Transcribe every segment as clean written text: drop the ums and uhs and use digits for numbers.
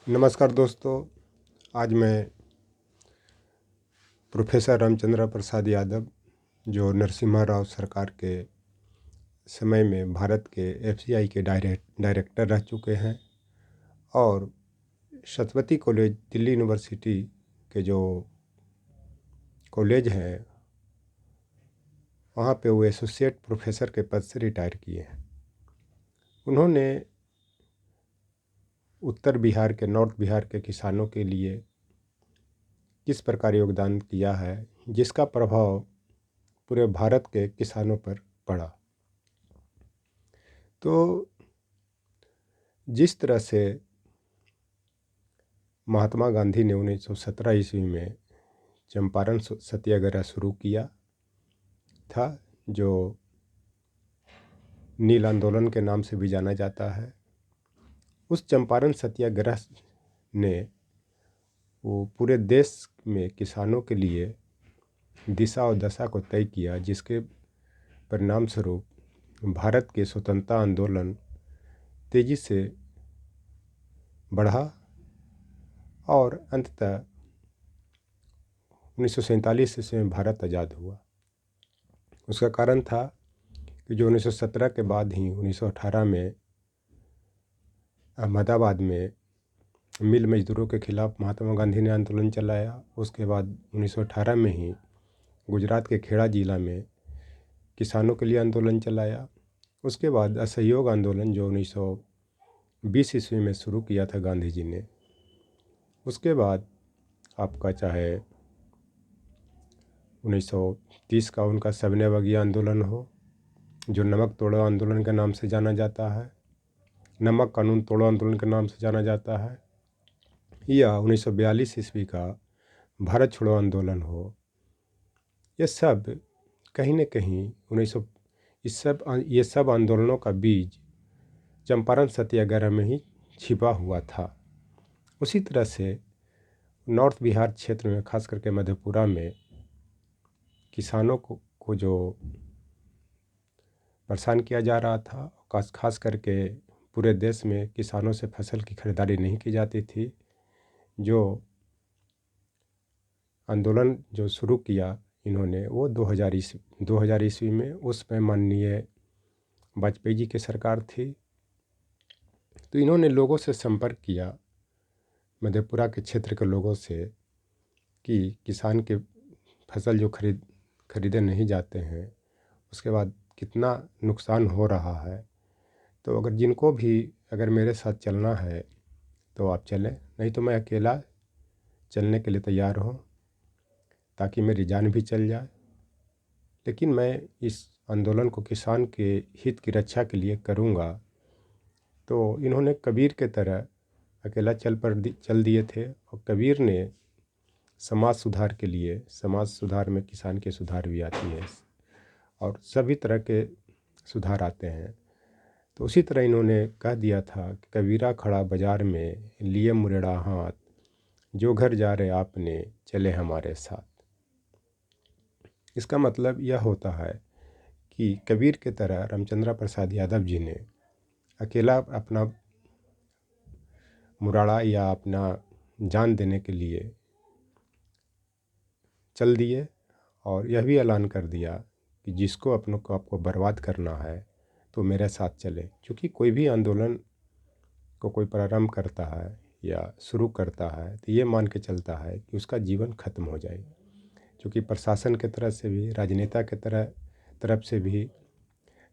नमस्कार दोस्तों। आज मैं प्रोफेसर रामचंद्र प्रसाद यादव, जो नरसिम्हा राव सरकार के समय में भारत के एफसीआई के डायरेक्टर रह चुके हैं और सतवती कॉलेज दिल्ली यूनिवर्सिटी के जो कॉलेज हैं वहाँ पे वो एसोसिएट प्रोफेसर के पद से रिटायर किए हैं। उन्होंने उत्तर बिहार के नॉर्थ बिहार के किसानों के लिए किस प्रकार योगदान किया है, जिसका प्रभाव पूरे भारत के किसानों पर पड़ा। तो जिस तरह से महात्मा गांधी ने 1917 ईस्वी में चंपारण सत्याग्रह शुरू किया था, जो नील आंदोलन के नाम से भी जाना जाता है। उस चंपारण सत्याग्रह ने वो पूरे देश में किसानों के लिए दिशा और दशा को तय किया, जिसके परिणाम स्वरूप भारत के स्वतंत्रता आंदोलन तेजी से बढ़ा और अंततः 1947 ईस्वी में भारत आज़ाद हुआ। उसका कारण था कि जो 1917 के बाद ही 1918 में अहमदाबाद में मिल मजदूरों के खिलाफ महात्मा गांधी ने आंदोलन चलाया। उसके बाद 1918 में ही गुजरात के खेड़ा जिला में किसानों के लिए आंदोलन चलाया। उसके बाद असहयोग आंदोलन जो 1920 ईस्वी में शुरू किया था गांधी जी ने। उसके बाद आपका चाहे 1930 का उनका सविनय अवज्ञा आंदोलन हो, जो नमक तोड़ो आंदोलन के नाम से जाना जाता है, नमक कानून तोड़ो आंदोलन के नाम से जाना जाता है, या 1942 ईस्वी का भारत छोड़ो आंदोलन हो, ये सब कहीं न कहीं ये सब आंदोलनों का बीज चंपारण सत्याग्रह में ही छिपा हुआ था। उसी तरह से नॉर्थ बिहार क्षेत्र में, खास करके मधेपुरा में किसानों को जो परेशान किया जा रहा था, खास करके पूरे देश में किसानों से फसल की खरीदारी नहीं की जाती थी। जो आंदोलन जो शुरू किया इन्होंने वो 2000 ईस्वी में, उसमें माननीय वाजपेयी जी की सरकार थी। तो इन्होंने लोगों से संपर्क किया, मधेपुरा के क्षेत्र के लोगों से, कि किसान के फसल जो खरीदे नहीं जाते हैं, उसके बाद कितना नुकसान हो रहा है। तो अगर मेरे साथ चलना है तो आप चलें, नहीं तो मैं अकेला चलने के लिए तैयार हूँ, ताकि मेरी जान भी चल जाए, लेकिन मैं इस आंदोलन को किसान के हित की रक्षा के लिए करूँगा। तो इन्होंने कबीर के तरह अकेला चल दिए थे। और कबीर ने समाज सुधार के लिए, समाज सुधार में किसान की सुधार भी आती है और सभी तरह के सुधार आते हैं। तो उसी तरह इन्होंने कह दिया था कि कबीरा खड़ा बाजार में लिए मुरेड़ा हाथ, जो घर जा रहे आपने चले हमारे साथ। इसका मतलब यह होता है कि कबीर के तरह रामचंद्र प्रसाद यादव जी ने अकेला अपना मुराड़ा या अपना जान देने के लिए चल दिए और यह भी ऐलान कर दिया कि जिसको अपनों को आपको बर्बाद करना है तो मेरे साथ चले। क्योंकि कोई भी आंदोलन को कोई प्रारंभ करता है या शुरू करता है तो ये मान के चलता है कि उसका जीवन खत्म हो जाए। क्योंकि प्रशासन के तरफ से भी, राजनेता के तरफ से भी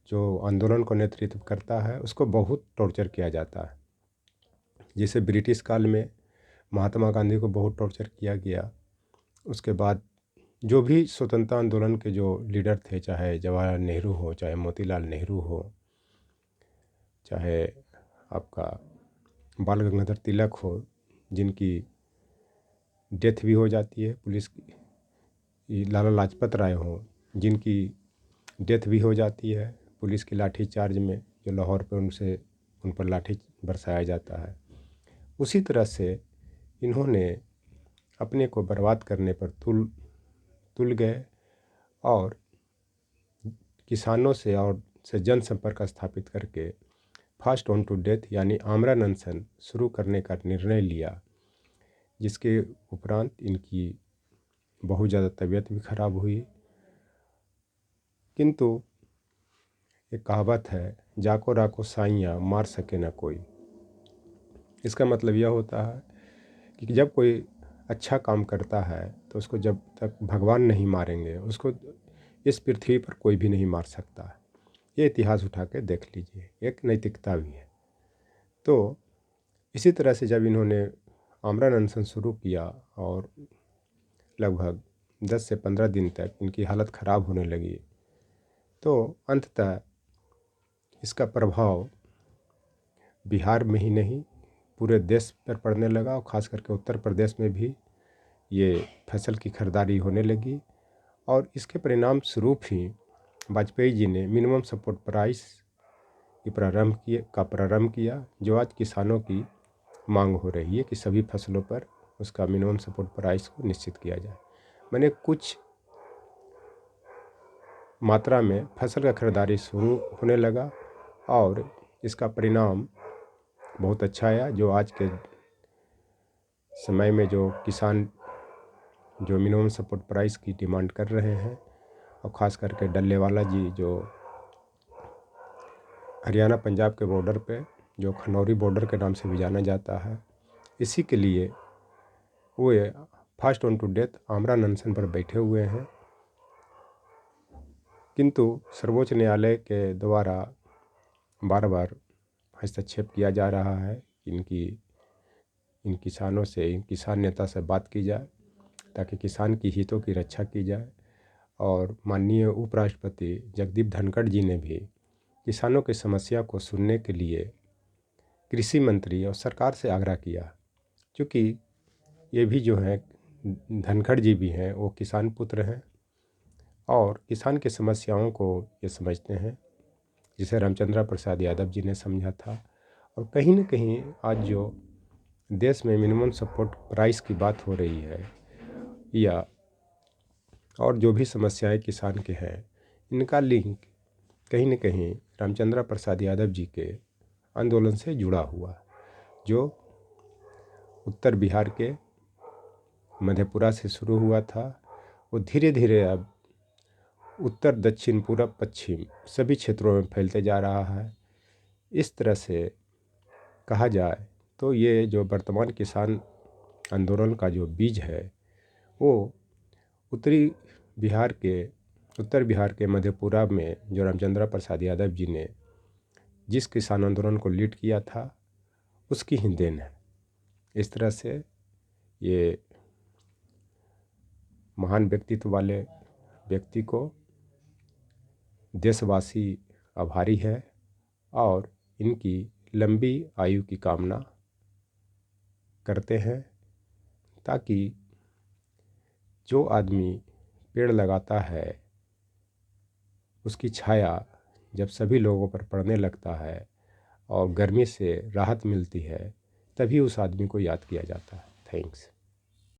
जो आंदोलन को नेतृत्व करता है उसको बहुत टॉर्चर किया जाता है। जैसे ब्रिटिश काल में महात्मा गांधी को बहुत टॉर्चर किया गया। उसके बाद जो भी स्वतंत्रता आंदोलन के जो लीडर थे, चाहे जवाहरलाल नेहरू हो, चाहे मोतीलाल नेहरू हो, चाहे आपका बाल गंगाधर तिलक हो, जिनकी डेथ भी हो जाती है पुलिस की, लाला लाजपत राय हो, जिनकी डेथ भी हो जाती है पुलिस की लाठी चार्ज में, जो लाहौर पर उन पर लाठी बरसाया जाता है। उसी तरह से इन्होंने अपने को बर्बाद करने पर तुल गए और किसानों से जनसंपर्क स्थापित करके फास्ट ऑन टू डेथ यानी आमरण अनशन शुरू करने का निर्णय लिया, जिसके उपरांत इनकी बहुत ज़्यादा तबीयत भी खराब हुई। किंतु एक कहावत है, जाको राको साइयाँ मार सके न कोई। इसका मतलब यह होता है कि जब कोई अच्छा काम करता है तो उसको जब तक भगवान नहीं मारेंगे उसको इस पृथ्वी पर कोई भी नहीं मार सकता। ये इतिहास उठा के देख लीजिए, एक नैतिकता भी है। तो इसी तरह से जब इन्होंने आमरण अनशन शुरू किया और लगभग 10 से 15 दिन तक इनकी हालत ख़राब होने लगी, तो अंततः इसका प्रभाव बिहार में ही नहीं पूरे देश पर पड़ने लगा और ख़ास करके उत्तर प्रदेश में भी ये फसल की खरीदारी होने लगी। और इसके परिणाम स्वरूप ही वाजपेयी जी ने मिनिमम सपोर्ट प्राइस की प्रारंभ किया, जो आज किसानों की मांग हो रही है कि सभी फसलों पर उसका मिनिमम सपोर्ट प्राइस को निश्चित किया जाए। मैंने कुछ मात्रा में फसल का खरीदारी शुरू होने लगा और इसका परिणाम बहुत अच्छा आया। जो आज के समय में जो किसान जो मिनिमम सपोर्ट प्राइस की डिमांड कर रहे हैं, और ख़ास करके डल्लेवाला जी जो हरियाणा पंजाब के बॉर्डर पे, जो खनौरी बॉर्डर के नाम से भी जाना जाता है, इसी के लिए वो फास्ट ऑन टू डेथ आमरण अनशन पर बैठे हुए हैं। किंतु सर्वोच्च न्यायालय के द्वारा बार बार हस्तक्षेप किया जा रहा है। इन किसानों से, इन किसान नेता से बात की जाए ताकि किसान की हितों की रक्षा की जाए। और माननीय उपराष्ट्रपति जगदीप धनखड़ जी ने भी किसानों की समस्या को सुनने के लिए कृषि मंत्री और सरकार से आग्रह किया, क्योंकि ये भी जो है धनखड़ जी भी हैं, वो किसान पुत्र हैं और किसान की समस्याओं को ये समझते हैं, जिसे रामचंद्र प्रसाद यादव जी ने समझा था। और कहीं न कहीं आज जो देश में मिनिमम सपोर्ट प्राइस की बात हो रही है, या और जो भी समस्याएं किसान के हैं, इनका लिंक कहीं न कहीं रामचंद्र प्रसाद यादव जी के आंदोलन से जुड़ा हुआ, जो उत्तर बिहार के मधेपुरा से शुरू हुआ था। वो धीरे धीरे अब उत्तर, दक्षिण, पूरब, पश्चिम सभी क्षेत्रों में फैलते जा रहा है। इस तरह से कहा जाए तो ये जो वर्तमान किसान आंदोलन का जो बीज है, वो उत्तर बिहार के मधेपुरा में जो रामचंद्र प्रसाद यादव जी ने जिस किसान आंदोलन को लीड किया था, उसकी ही देन है। इस तरह से ये महान व्यक्तित्व वाले व्यक्ति को देशवासी आभारी है और इनकी लंबी आयु की कामना करते हैं, ताकि जो आदमी पेड़ लगाता है उसकी छाया जब सभी लोगों पर पड़ने लगता है और गर्मी से राहत मिलती है, तभी उस आदमी को याद किया जाता है। थैंक्स।